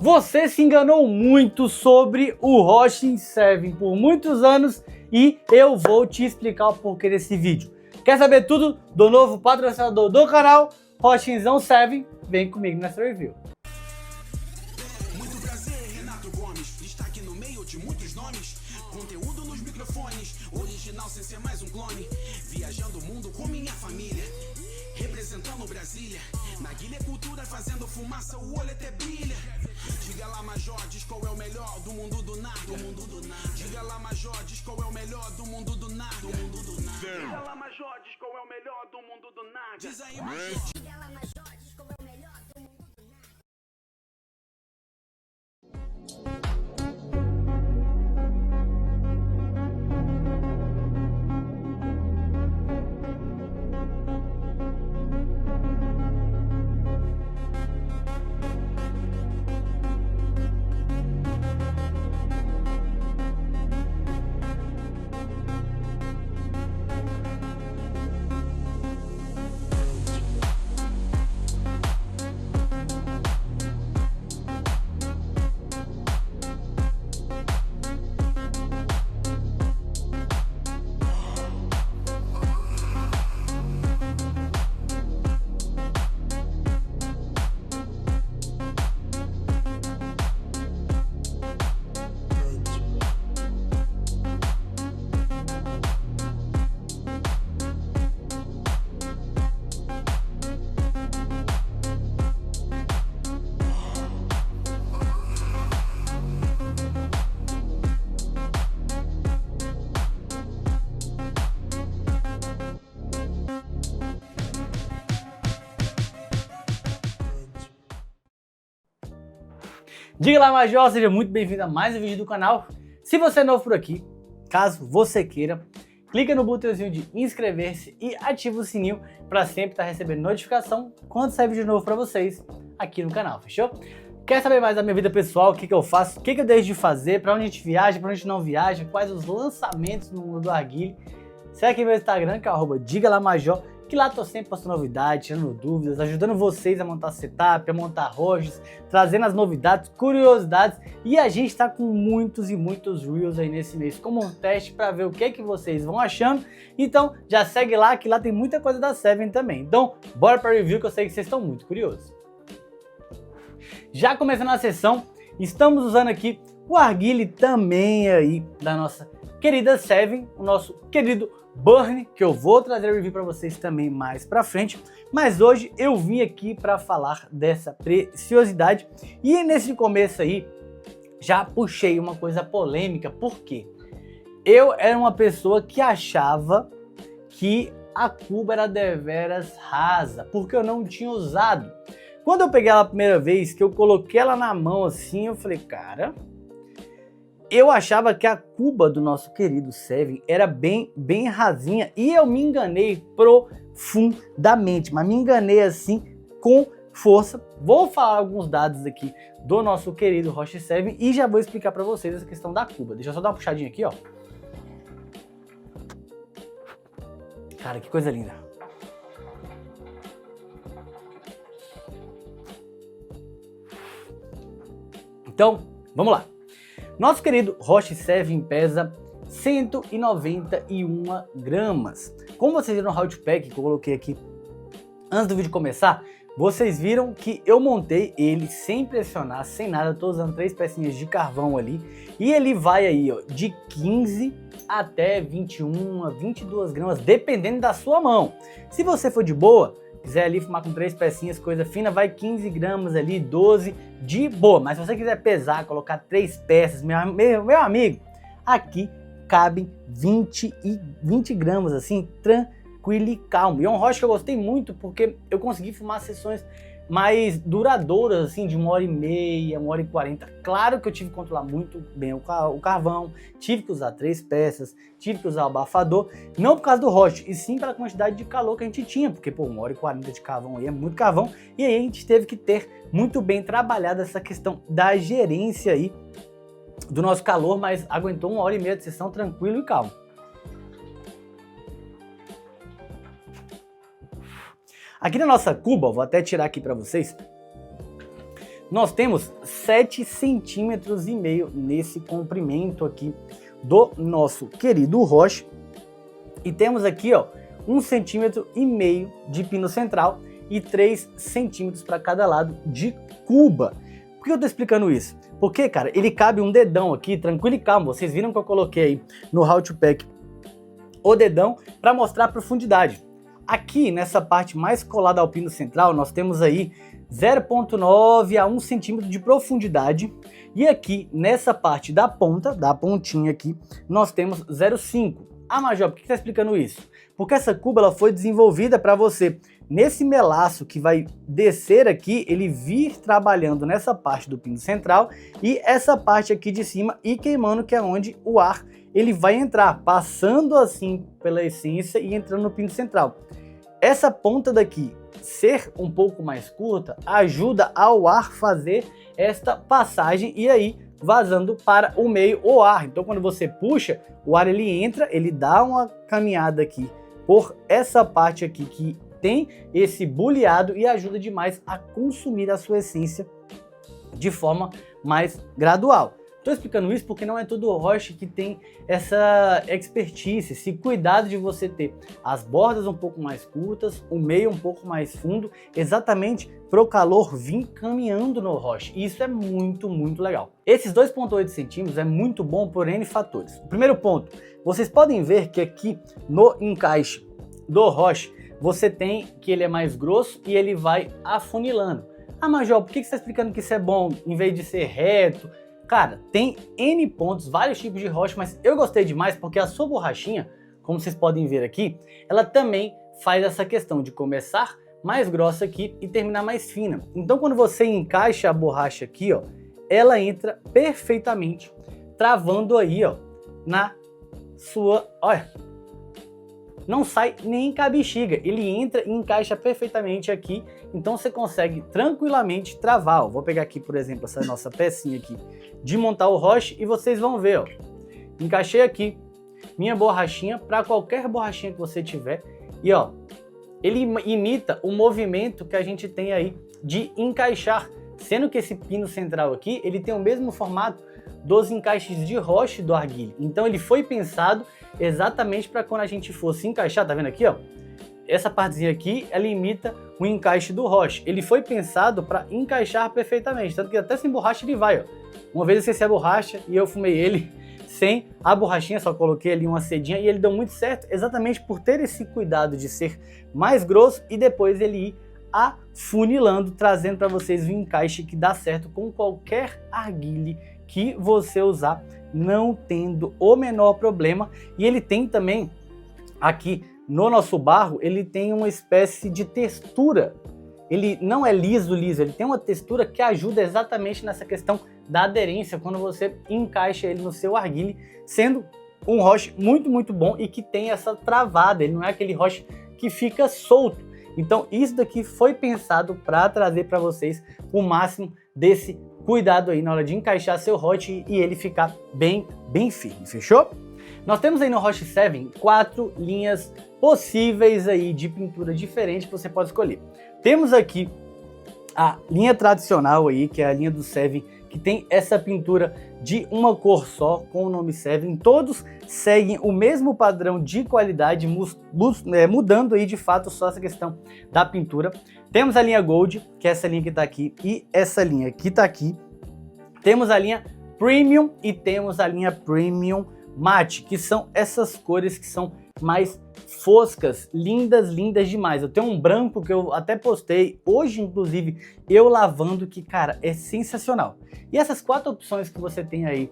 Você se enganou muito sobre o Roshin 7 por muitos anos e eu vou te explicar o porquê desse vídeo. Quer saber tudo do novo patrocinador do canal, Roshinzão 7? Vem comigo nessa review. Muito prazer, Renato Gomes, destaque no meio de muitos nomes, conteúdo nos microfones, original sem ser mais um clone, viajando o mundo com minha família, representando Brasília, na guilha cultura fazendo fumaça, o olho até brilha. Diga lá, Major, diz qual é o melhor do mundo do nada, Diga lá, Major, diz qual é o melhor do mundo do nada, Diga lá, Major, diz qual é o melhor do mundo do nada. Diz aí, Major. Diga lá, Major, diz qual é o melhor do mundo do nada. Diga lá, Major, seja muito bem-vindo a mais um vídeo do canal. Se você é novo por aqui, caso você queira, clica no botãozinho de inscrever-se e ativa o sininho para sempre estar recebendo notificação quando sair vídeo novo para vocês aqui no canal, fechou? Quer saber mais da minha vida pessoal, o que eu faço, o que eu deixo de fazer, para onde a gente viaja, para onde a gente não viaja, quais os lançamentos no mundo do arguile? Segue aqui meu Instagram, que é @digalamajor, que lá tô sempre postando novidades, tirando dúvidas, ajudando vocês a montar setup, a montar rojas, trazendo as novidades, curiosidades, e a gente tá com muitos e muitos reels aí nesse mês como um teste para ver o que vocês vão achando. Então já segue lá, que lá tem muita coisa da Seven também. Então bora para review, que eu sei que vocês estão muito curiosos. Já começando a sessão, estamos usando aqui o arguile também aí da nossa querida Seven, o nosso querido Burn, que eu vou trazer a review para vocês também mais pra frente, mas hoje eu vim aqui para falar dessa preciosidade. E nesse começo aí já puxei uma coisa polêmica, porque eu era uma pessoa que achava que a cuba era deveras rasa, porque eu não tinha usado. Quando eu peguei ela a primeira vez, que eu coloquei ela na mão assim, eu falei, cara, eu achava que a cuba do nosso querido Seven era bem rasinha, e eu me enganei profundamente, mas me enganei assim com força. Vou falar alguns dados aqui do nosso querido Roshin 7 e já vou explicar para vocês essa questão da cuba. Deixa eu só dar uma puxadinha aqui, ó. Cara, que coisa linda. Então, vamos lá. Nosso querido Roshin 7 pesa 191 gramas. Como vocês viram no How to Pack que eu coloquei aqui antes do vídeo começar, vocês viram que eu montei ele sem pressionar, sem nada. Estou usando 3 pecinhas de carvão ali. E ele vai aí, ó, de 15 até 21, 22 gramas, dependendo da sua mão. Se você for de boa, quiser ali fumar com 3 pecinhas, coisa fina, vai 15 gramas ali, 12, de boa. Mas se você quiser pesar, colocar 3 peças, meu amigo, aqui cabem 20 gramas, assim, tranquilo e calmo. E é um rocha que eu gostei muito, porque eu consegui fumar sessões mais duradouras, assim, de 1h30, 1h40. Claro que eu tive que controlar muito bem o carvão, tive que usar 3 peças, tive que usar o abafador, não por causa do roche, e sim pela quantidade de calor que a gente tinha, porque, pô, 1h40 de carvão aí é muito carvão, e aí a gente teve que ter muito bem trabalhado essa questão da gerência aí do nosso calor, mas aguentou 1h30 de sessão tranquilo e calmo. Aqui na nossa cuba, vou até tirar aqui para vocês, nós temos 7,5 centímetros nesse comprimento aqui do nosso querido Roche. E temos aqui, ó, 1,5 centímetro de pino central e 3 centímetros para cada lado de cuba. Por que eu tô explicando isso? Porque, cara, ele cabe um dedão aqui, tranquilo e calmo. Vocês viram que eu coloquei aí no How to Pack o dedão para mostrar a profundidade. Aqui, nessa parte mais colada ao pino central, nós temos aí 0,9 a 1 centímetro de profundidade. E aqui, nessa parte da ponta, da pontinha aqui, nós temos 0,5. Ah, Major, por que você está explicando isso? Porque essa cuba ela foi desenvolvida para você, nesse melaço que vai descer aqui, ele vir trabalhando nessa parte do pino central e essa parte aqui de cima e queimando, que é onde o ar ele vai entrar, passando assim pela essência e entrando no pino central. Essa ponta daqui ser um pouco mais curta ajuda ao ar fazer esta passagem e aí vazando para o meio o ar. Então quando você puxa, o ar ele entra, ele dá uma caminhada aqui por essa parte aqui que tem esse boleado e ajuda demais a consumir a sua essência de forma mais gradual. Estou explicando isso porque não é todo roche que tem essa expertise, esse cuidado de você ter as bordas um pouco mais curtas, o meio um pouco mais fundo, exatamente para o calor vir caminhando no roche. E isso é muito, muito legal. Esses 2,8 centímetros é muito bom por N fatores. O primeiro ponto, vocês podem ver que aqui no encaixe do roche, você tem que ele é mais grosso e ele vai afunilando. Ah, Major, por que você está explicando que isso é bom em vez de ser reto? Cara, tem N pontos, vários tipos de rocha, mas eu gostei demais porque a sua borrachinha, como vocês podem ver aqui, ela também faz essa questão de começar mais grossa aqui e terminar mais fina. Então quando você encaixa a borracha aqui, ó, ela entra perfeitamente, travando aí, ó, na sua, olha, não sai nem com a bexiga, ele entra e encaixa perfeitamente aqui, então você consegue tranquilamente travar, ó. Vou pegar aqui, por exemplo, essa nossa pecinha aqui de montar o roche e vocês vão ver, ó, encaixei aqui minha borrachinha para qualquer borrachinha que você tiver e ó, ele imita o movimento que a gente tem aí de encaixar, sendo que esse pino central aqui, ele tem o mesmo formato dos encaixes de roche do arguile, então ele foi pensado exatamente para quando a gente fosse encaixar, tá vendo aqui, ó? Essa partezinha aqui, ela imita o encaixe do roche. Ele foi pensado para encaixar perfeitamente, tanto que até sem borracha ele vai, ó. Uma vez eu esqueci a borracha e eu fumei ele sem a borrachinha, só coloquei ali uma cedinha e ele deu muito certo, exatamente por ter esse cuidado de ser mais grosso e depois ele ir afunilando, trazendo para vocês um encaixe que dá certo com qualquer arguile que você usar, não tendo o menor problema. E ele tem também aqui no nosso barro, ele tem uma espécie de textura, ele não é liso, ele tem uma textura que ajuda exatamente nessa questão da aderência quando você encaixa ele no seu arguile, sendo um roche muito, muito bom e que tem essa travada, ele não é aquele roche que fica solto. Então isso daqui foi pensado para trazer para vocês o máximo desse cuidado aí na hora de encaixar seu roche e ele ficar bem firme, fechou? Nós temos aí no Roche 7 4 linhas possíveis aí de pintura diferente que você pode escolher. Temos aqui a linha tradicional aí, que é a linha do 7, que tem essa pintura de uma cor só, com o nome 7. Todos seguem o mesmo padrão de qualidade, mudando aí de fato só essa questão da pintura. Temos a linha Gold, que é essa linha que está aqui, e essa linha que está aqui. Temos a linha Premium e temos a linha Premium Matte, que são essas cores que são mais foscas, lindas demais. Eu tenho um branco que eu até postei hoje, inclusive, eu lavando, que, cara, é sensacional. E essas 4 opções que você tem aí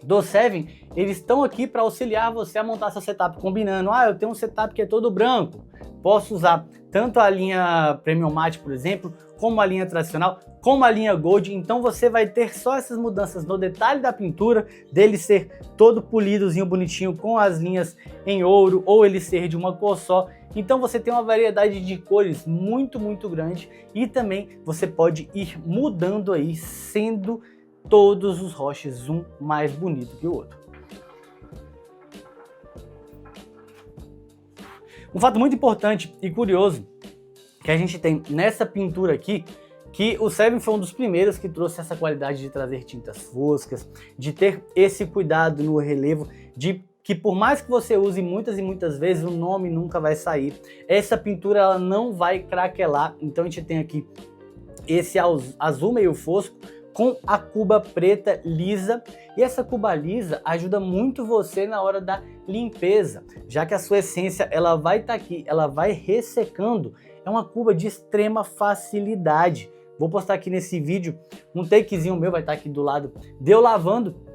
do 7, eles estão aqui para auxiliar você a montar seu setup combinando. Ah, eu tenho um setup que é todo branco. Posso usar tanto a linha Premium Matte, por exemplo, como a linha tradicional, como a linha Gold. Então você vai ter só essas mudanças no detalhe da pintura, dele ser todo polidozinho, bonitinho, com as linhas em ouro, ou ele ser de uma cor só. Então você tem uma variedade de cores muito, muito grande. E também você pode ir mudando aí, sendo todos os roches um mais bonito que o outro. Um fato muito importante e curioso que a gente tem nessa pintura aqui, que o Seven foi um dos primeiros que trouxe essa qualidade de trazer tintas foscas, de ter esse cuidado no relevo, de que por mais que você use muitas e muitas vezes, o nome nunca vai sair. Essa pintura ela não vai craquelar, então a gente tem aqui esse azul meio fosco com a cuba preta lisa, e essa cuba lisa ajuda muito você na hora da limpeza, já que a sua essência ela vai estar aqui, ela vai ressecando. É uma cuba de extrema facilidade. Vou postar aqui nesse vídeo um takezinho meu, vai estar aqui do lado de eu lavando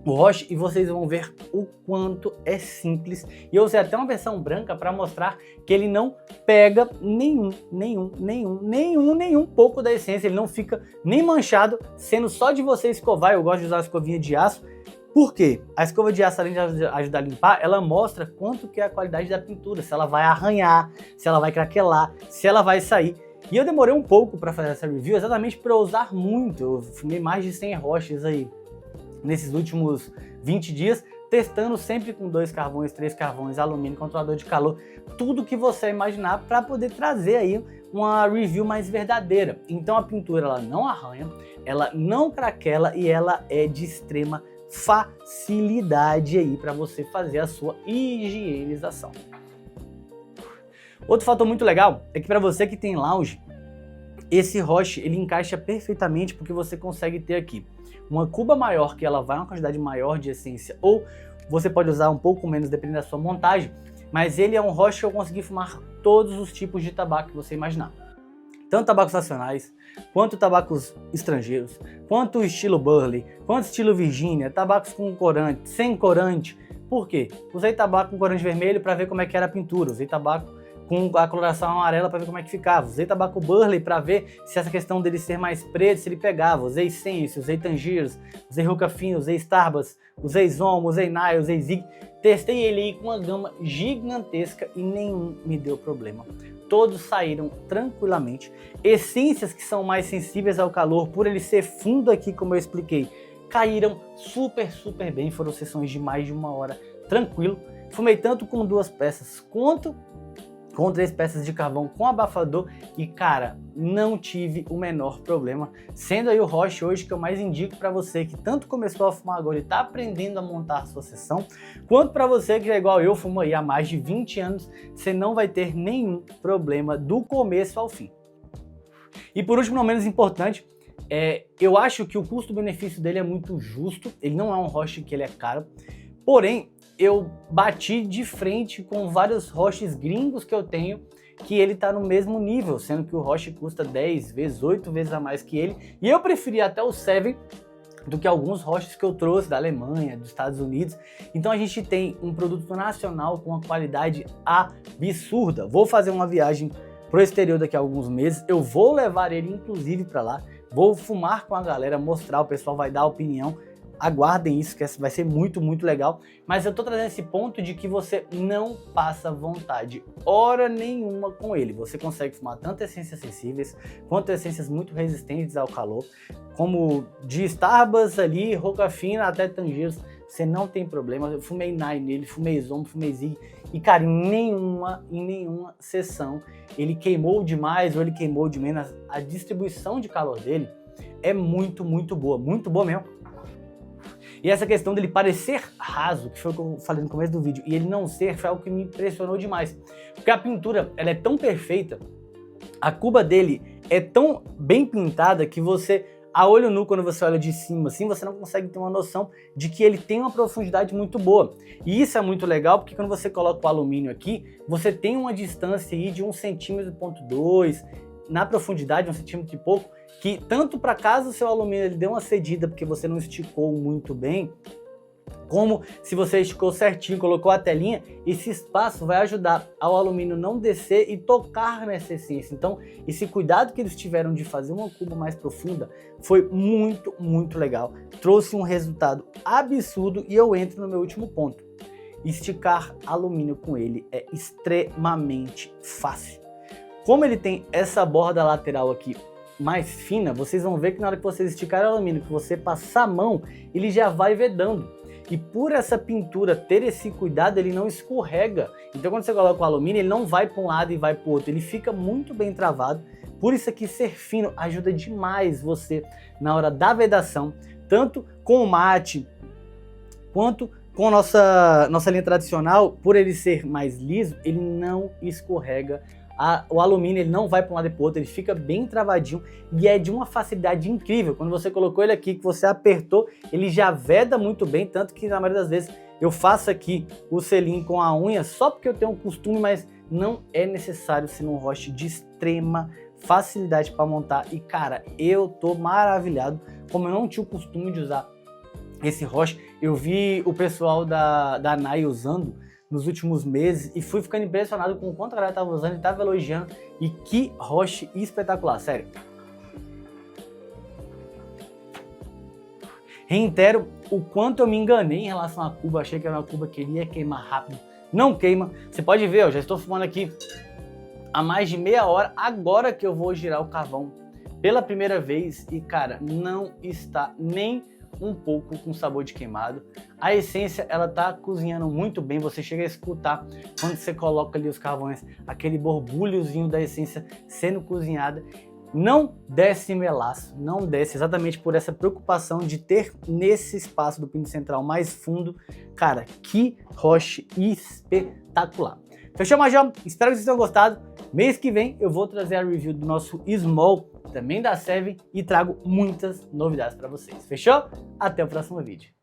o Roche e vocês vão ver o quanto é simples. E eu usei até uma versão branca para mostrar que ele não pega nenhum pouco da essência, ele não fica nem manchado, sendo só de você escovar. Eu gosto de usar a escovinha de aço. Por quê? A escova de aço, além de ajudar a limpar, ela mostra quanto que é a qualidade da pintura, se ela vai arranhar, se ela vai craquelar, se ela vai sair. E eu demorei um pouco para fazer essa review, exatamente para usar muito. Eu fumei mais de 100 roches aí nesses últimos 20 dias, testando sempre com 2 carvões, 3 carvões, alumínio, controlador de calor, tudo que você imaginar para poder trazer aí uma review mais verdadeira. Então a pintura ela não arranha, ela não craquela e ela é de extrema facilidade aí para você fazer a sua higienização. Outro fator muito legal é que para você que tem lounge, esse Roche ele encaixa perfeitamente porque você consegue ter aqui uma cuba maior, que ela vai uma quantidade maior de essência, ou você pode usar um pouco menos dependendo da sua montagem, mas ele é um Roche que eu consegui fumar todos os tipos de tabaco que você imaginar. Tanto tabacos nacionais, quanto tabacos estrangeiros, quanto estilo Burley, quanto estilo Virginia, tabacos com corante, sem corante. Por quê? Usei tabaco com corante vermelho para ver como é que era a pintura, usei tabaco com a coloração amarela para ver como é que ficava. Usei tabaco Burley para ver se essa questão dele ser mais preto, se ele pegava. Usei Sense, usei Tangiers, usei Hookah Fino, usei Starbucks, usei Zomo, usei Nile, usei Zig. Testei ele aí com uma gama gigantesca e nenhum me deu problema. Todos saíram tranquilamente. Essências que são mais sensíveis ao calor, por ele ser fundo aqui, como eu expliquei, caíram super bem. Foram sessões de mais de 1 hora, tranquilo. Fumei tanto com 2 peças quanto com 3 peças de carvão com abafador e, cara, não tive o menor problema. Sendo aí o Roche hoje que eu mais indico para você que tanto começou a fumar agora e tá aprendendo a montar a sua sessão, quanto para você que é igual eu, fumo aí há mais de 20 anos, você não vai ter nenhum problema do começo ao fim. E por último, não menos importante, eu acho que o custo-benefício dele é muito justo. Ele não é um Roche que ele é caro, porém, eu bati de frente com vários Roches gringos que eu tenho, que ele tá no mesmo nível, sendo que o Roche custa 10 vezes, 8 vezes a mais que ele, e eu preferi até o Seven do que alguns Roches que eu trouxe da Alemanha, dos Estados Unidos. Então a gente tem um produto nacional com uma qualidade absurda. Vou fazer uma viagem pro exterior daqui a alguns meses, eu vou levar ele inclusive para lá, vou fumar com a galera, mostrar, o pessoal vai dar opinião. Aguardem isso, que vai ser muito legal. Mas eu tô trazendo esse ponto de que você não passa vontade hora nenhuma com ele. Você consegue fumar tanto essências sensíveis, quanto essências muito resistentes ao calor, como de Starbucks ali, Hookah Fino até Tangiers. Você não tem problema. Eu fumei Nine nele, fumei Zomo, fumei Zig. E, cara, em nenhuma sessão ele queimou demais ou ele queimou de menos. A distribuição de calor dele é muito boa mesmo. E essa questão dele parecer raso, que foi o que eu falei no começo do vídeo, e ele não ser, foi algo que me impressionou demais. Porque a pintura, ela é tão perfeita, a cuba dele é tão bem pintada que você, a olho nu, quando você olha de cima assim, você não consegue ter uma noção de que ele tem uma profundidade muito boa. E isso é muito legal, porque quando você coloca o alumínio aqui, você tem uma distância aí de 1,2 cm, na profundidade, 1 centímetro e pouco, que tanto para caso o seu alumínio ele deu uma cedida porque você não esticou muito bem, como se você esticou certinho, colocou a telinha, esse espaço vai ajudar ao alumínio não descer e tocar nessa essência. Então, esse cuidado que eles tiveram de fazer uma cuba mais profunda foi muito legal. Trouxe um resultado absurdo e eu entro no meu último ponto. Esticar alumínio com ele é extremamente fácil. Como ele tem essa borda lateral aqui mais fina, vocês vão ver que na hora que vocês esticarem o alumínio, que você passar a mão, ele já vai vedando. e por essa pintura ter esse cuidado, ele não escorrega. Então quando você coloca o alumínio, ele não vai para um lado e vai para o outro, ele fica muito bem travado. Por isso aqui ser fino ajuda demais você na hora da vedação, tanto com o mate quanto com a nossa linha tradicional. Por ele ser mais liso, ele não escorrega. O alumínio ele não vai para um lado e para o outro, ele fica bem travadinho e é de uma facilidade incrível. Quando você colocou ele aqui, que você apertou, ele já veda muito bem, tanto que na maioria das vezes eu faço aqui o selinho com a unha só porque eu tenho um costume, mas não é necessário ser um roche de extrema facilidade para montar. E cara, eu tô maravilhado, como eu não tinha o costume de usar esse roche, eu vi o pessoal da Nai usando nos últimos meses e fui ficando impressionado com o quanto a galera tava usando e tava elogiando. E que roche espetacular, sério. Reitero o quanto eu me enganei em relação à cuba, achei que era uma cuba que iria queimar rápido, não queima. Você pode ver, eu já estou fumando aqui há mais de meia hora, agora que eu vou girar o carvão pela primeira vez e cara, não está nem um pouco com sabor de queimado. A essência ela tá cozinhando muito bem, você chega a escutar quando você coloca ali os carvões, aquele borbulhozinho da essência sendo cozinhada. Não desce melaço, não desce, exatamente por essa preocupação de ter nesse espaço do pino central mais fundo. Cara, que roche espetacular. Fechou, Major? Espero que vocês tenham gostado. Mês que vem eu vou trazer a review do nosso Small, também da Seven, e trago muitas novidades para vocês. Fechou? Até o próximo vídeo.